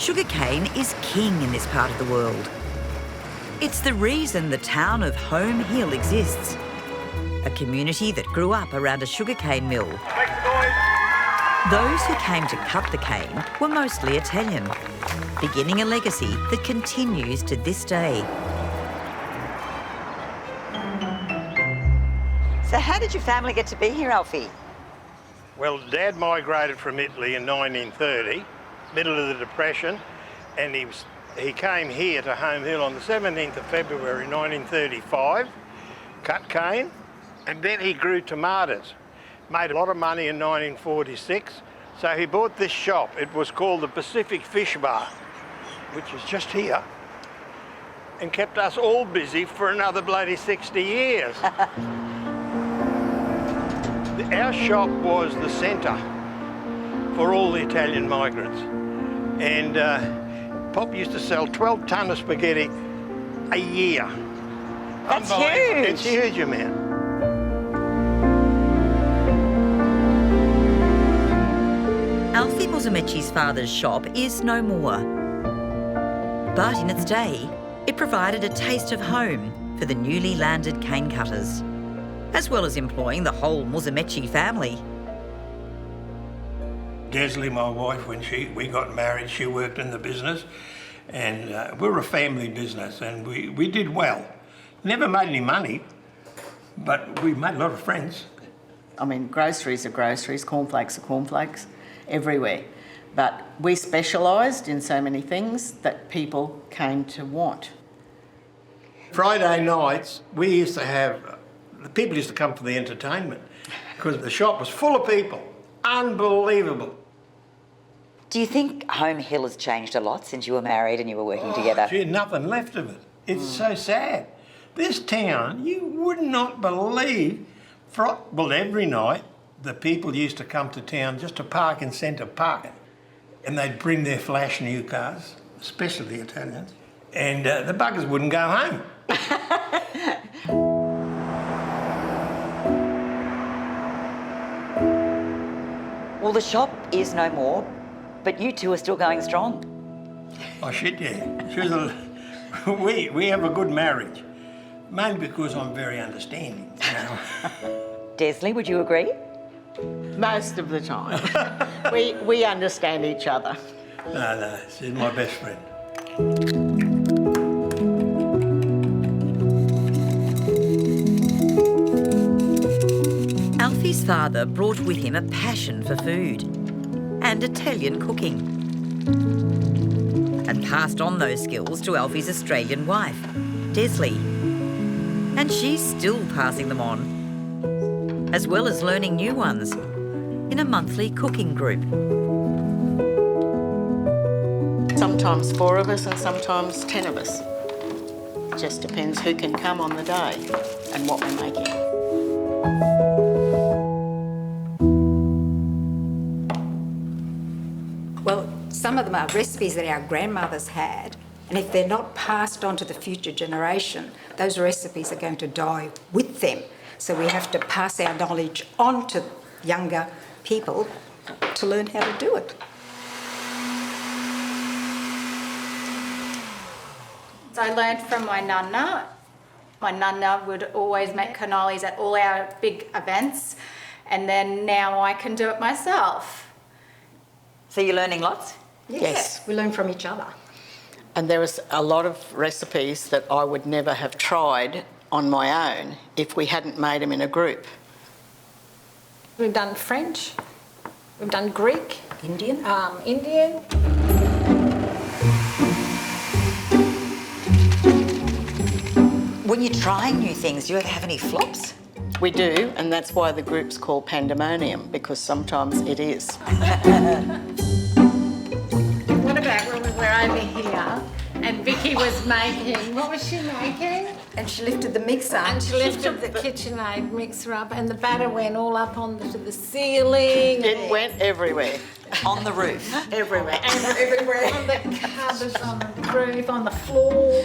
Sugarcane is king in this part of the world. It's the reason the town of Home Hill exists, a community that grew up around a sugarcane mill. Those who came to cut the cane were mostly Italian, beginning a legacy that continues to this day. So how did your family get to be here, Alfie? Well, Dad migrated from Italy in 1930, middle of the Depression, and he came here to Home Hill on the 17th of February 1935, cut cane, and then he grew tomatoes. Made a lot of money in 1946, so he bought this shop. It was called the Pacific Fish Bar, which is just here, and kept us all busy for another bloody 60 years. Our shop was the centre for all the Italian migrants, and Pop used to sell 12 tonne of spaghetti a year. That's huge. It's a huge amount. Alfie Musumeci's father's shop is no more. But in its day, it provided a taste of home for the newly landed cane cutters, as well as employing the whole Musumeci family. Desley, my wife, when we got married, she worked in the business, and we were a family business, and we did well. Never made any money, but we made a lot of friends. I mean, groceries are groceries, cornflakes are cornflakes, everywhere. But we specialised in so many things that people came to want. Friday nights, we used to have, the people used to come for the entertainment because the shop was full of people. Unbelievable. Do you think Home Hill has changed a lot since you were married and you were working together? Gee, nothing left of it. It's so sad. This town, you would not believe, well, every night the people used to come to town just to park in Centre Park, and they'd bring their flash new cars, especially the Italians, and the buggers wouldn't go home. Well, the shop is no more, but you two are still going strong. Oh shit, yeah. She was we have a good marriage, mainly because I'm very understanding. You know? Desley, would you agree? Most of the time. we understand each other. No, she's my best friend. Alfie's father brought with him a passion for food and Italian cooking, and passed on those skills to Alfie's Australian wife, Desley. And she's still passing them on, as well as learning new ones in a monthly cooking group. Sometimes 4 of us and sometimes 10 of us. Just depends who can come on the day and what we're making. Well, some of them are recipes that our grandmothers had, and if they're not passed on to the future generation, those recipes are going to die with them. So we have to pass our knowledge on to younger people to learn how to do it. So I learned from my nonna. My nonna would always make cannolis at all our big events, and then now I can do it myself. So you're learning lots? Yes. We learn from each other. And there was a lot of recipes that I would never have tried on my own if we hadn't made them in a group. We've done French, we've done Greek, Indian. Indian. When you're trying new things, do you ever have any flops? We do, and that's why the group's called Pandemonium, because sometimes it is. What about when we were over here and Vicky was making, what was she making? And she lifted the mixer. And she lifted the KitchenAid mixer up and the batter went all up onto the ceiling. It went everywhere. On the roof? Everywhere. And everywhere. On the cupboards, on the roof, on the floor.